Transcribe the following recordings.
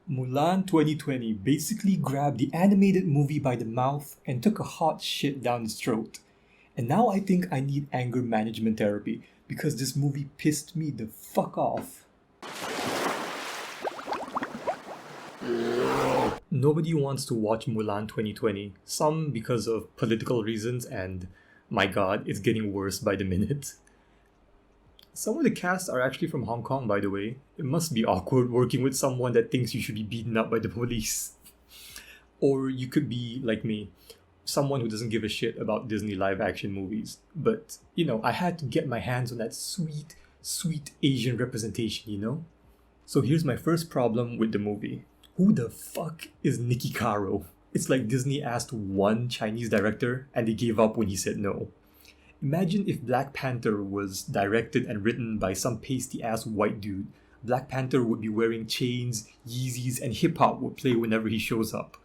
Mulan 2020 basically grabbed the animated movie by the mouth and took a hot shit down its throat. And now I think I need anger management therapy because this movie pissed me the fuck off. Nobody wants to watch Mulan 2020, some because of political reasons, and my god, it's getting worse by the minute. Some of the cast are actually from Hong Kong, by the way. It must be awkward working with someone that thinks you should be beaten up by the police. Or you could be, like me, someone who doesn't give a shit about Disney live action movies. But, I had to get my hands on that sweet, sweet Asian representation, So here's my first problem with the movie. Who the fuck is Nicky Caro? It's like Disney asked one Chinese director and they gave up when he said no. Imagine if Black Panther was directed and written by some pasty-ass white dude. Black Panther would be wearing chains, Yeezys, and hip-hop would play whenever he shows up.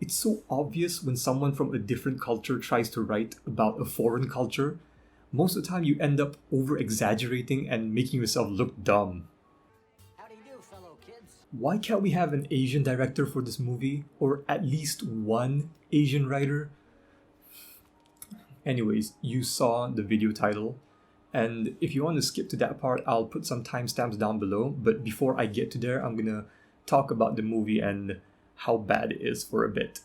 It's so obvious when someone from a different culture tries to write about a foreign culture. Most of the time you end up over-exaggerating and making yourself look dumb. How do you do, fellow kids? Why can't we have an Asian director for this movie? Or at least one Asian writer? Anyways, you saw the video title, and if you want to skip to that part, I'll put some timestamps down below, but before I get to there, I'm gonna talk about the movie and how bad it is for a bit.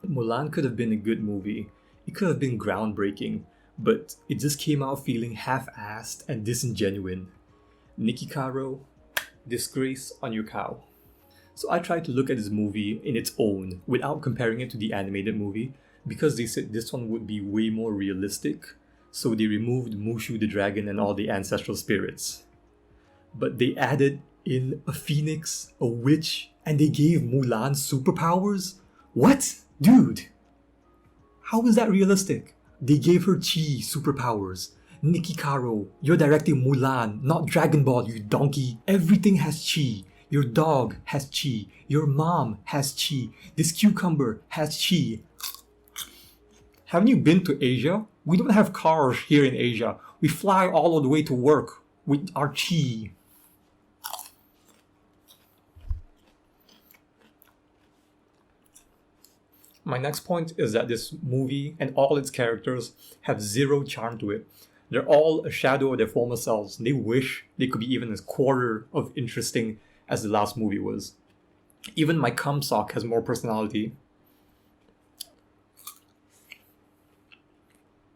Mulan could have been a good movie. It could have been groundbreaking, but it just came out feeling half-assed and disingenuine. Nicky Caro, disgrace on your cow. So I tried to look at this movie in its own, without comparing it to the animated movie, because they said this one would be way more realistic, so they removed Mushu the dragon and all the ancestral spirits. But they added in a phoenix, a witch, and they gave Mulan superpowers? What? Dude! How is that realistic? They gave her chi superpowers. Nicky Caro, you're directing Mulan, not Dragon Ball, you donkey. Everything has chi. Your dog has chi. Your mom has chi. This cucumber has chi. Haven't you been to Asia? We don't have cars here in Asia. We fly all the way to work with our chi. My next point is that this movie and all its characters have zero charm to it. They're all a shadow of their former selves. They wish they could be even a quarter of interesting as the last movie was. Even my cum sock has more personality.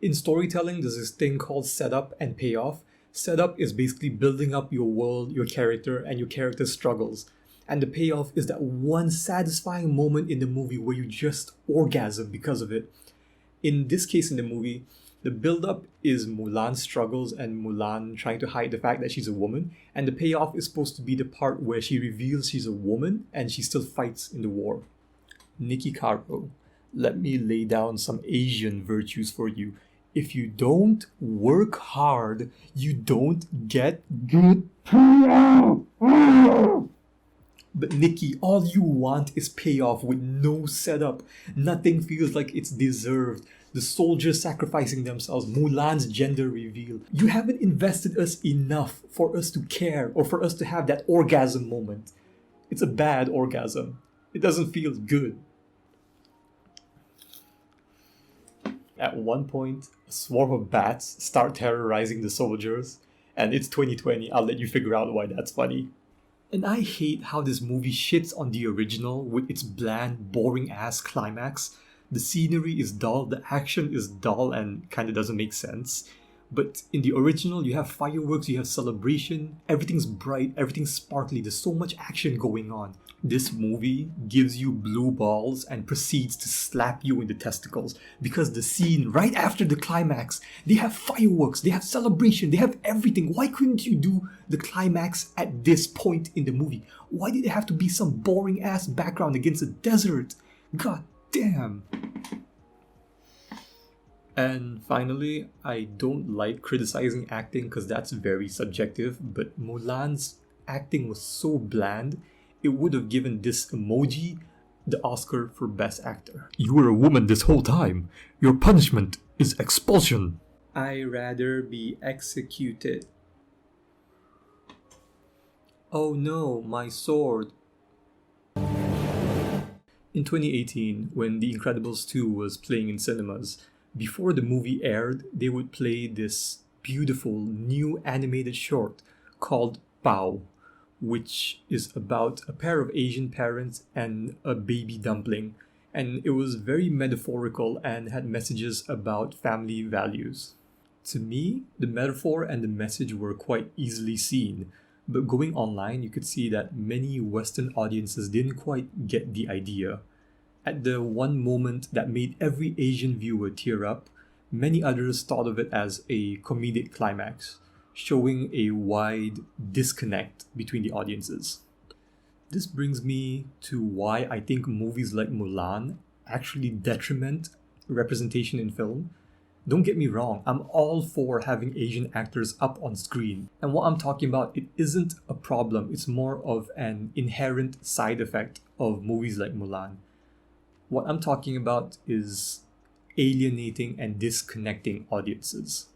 In storytelling, there's this thing called setup and payoff. Setup is basically building up your world, your character, and your character's struggles. And the payoff is that one satisfying moment in the movie where you just orgasm because of it. In this case in the movie, the build-up is Mulan's struggles and Mulan trying to hide the fact that she's a woman. And the payoff is supposed to be the part where she reveals she's a woman and she still fights in the war. Nicky Caro, let me lay down some Asian virtues for you. If you don't work hard, you don't get good payoff. But Nikki, all you want is payoff with no setup. Nothing feels like it's deserved. The soldiers sacrificing themselves, Mulan's gender reveal. You haven't invested us enough for us to care or for us to have that orgasm moment. It's a bad orgasm. It doesn't feel good. At one point, a swarm of bats start terrorizing the soldiers, and it's 2020, I'll let you figure out why that's funny. And I hate how this movie shits on the original with its bland, boring-ass climax. The scenery is dull, the action is dull and kinda doesn't make sense. But in the original, you have fireworks, you have celebration, everything's bright, everything's sparkly, there's so much action going on. This movie gives you blue balls and proceeds to slap you in the testicles because the scene right after the climax, they have fireworks, they have celebration, they have everything. Why couldn't you do the climax at this point in the movie? Why did it have to be some boring ass background against a desert? God damn. And finally, I don't like criticizing acting because that's very subjective, but Mulan's acting was so bland, it would have given this emoji the Oscar for Best Actor. You were a woman this whole time. Your punishment is expulsion. I'd rather be executed. Oh no, my sword. In 2018, when The Incredibles 2 was playing in cinemas, before the movie aired, they would play this beautiful new animated short called Pao, which is about a pair of Asian parents and a baby dumpling. And it was very metaphorical and had messages about family values. To me, the metaphor and the message were quite easily seen, but going online, you could see that many Western audiences didn't quite get the idea. At the one moment that made every Asian viewer tear up, many others thought of it as a comedic climax, showing a wide disconnect between the audiences. This brings me to why I think movies like Mulan actually detriment representation in film. Don't get me wrong, I'm all for having Asian actors up on screen. And what I'm talking about, it isn't a problem, it's more of an inherent side effect of movies like Mulan. What I'm talking about is alienating and disconnecting audiences.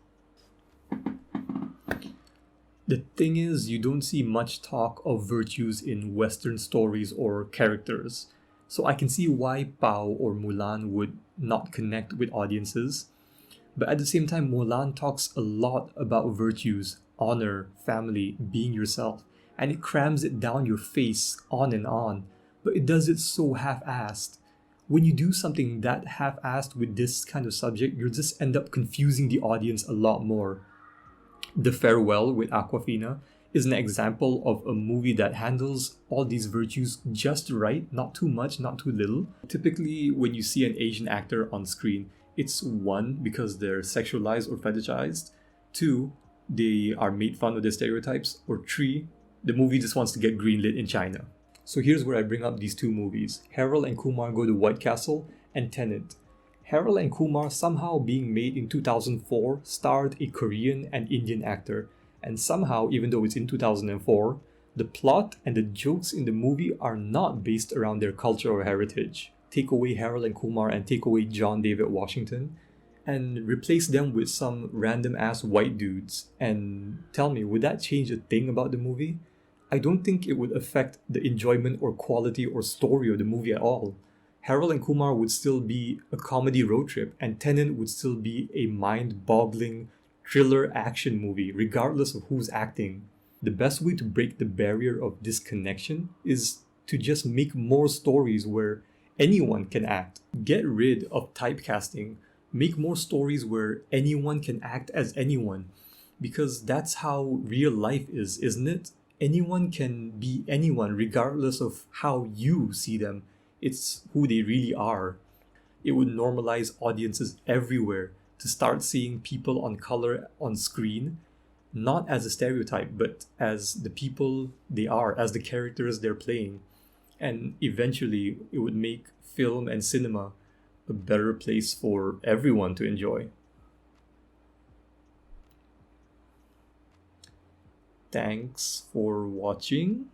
The thing is, you don't see much talk of virtues in Western stories or characters. So I can see why Pao or Mulan would not connect with audiences. But at the same time, Mulan talks a lot about virtues, honor, family, being yourself, and it crams it down your face on and on. But it does it so half-assed. When you do something that half-assed with this kind of subject, you'll just end up confusing the audience a lot more. The Farewell with Aquafina is an example of a movie that handles all these virtues just right, not too much, not too little. Typically, when you see an Asian actor on screen, it's one, because they're sexualized or fetishized, two, they are made fun of their stereotypes, or three, the movie just wants to get greenlit in China. So here's where I bring up these two movies, Harold and Kumar Go to White Castle and Tenet. Harold and Kumar, somehow being made in 2004, starred a Korean and Indian actor, and somehow, even though it's in 2004, the plot and the jokes in the movie are not based around their culture or heritage. Take away Harold and Kumar and take away John David Washington and replace them with some random ass white dudes, and tell me, would that change a thing about the movie? I don't think it would affect the enjoyment or quality or story of the movie at all. Harold and Kumar would still be a comedy road trip, and Tenet would still be a mind-boggling thriller action movie, regardless of who's acting. The best way to break the barrier of disconnection is to just make more stories where anyone can act. Get rid of typecasting. Make more stories where anyone can act as anyone. Because that's how real life is, isn't it? Anyone can be anyone regardless of how you see them. It's who they really are. It would normalize audiences everywhere to start seeing people on color on screen, not as a stereotype, but as the people they are, as the characters they're playing. And eventually, it would make film and cinema a better place for everyone to enjoy. Thanks for watching.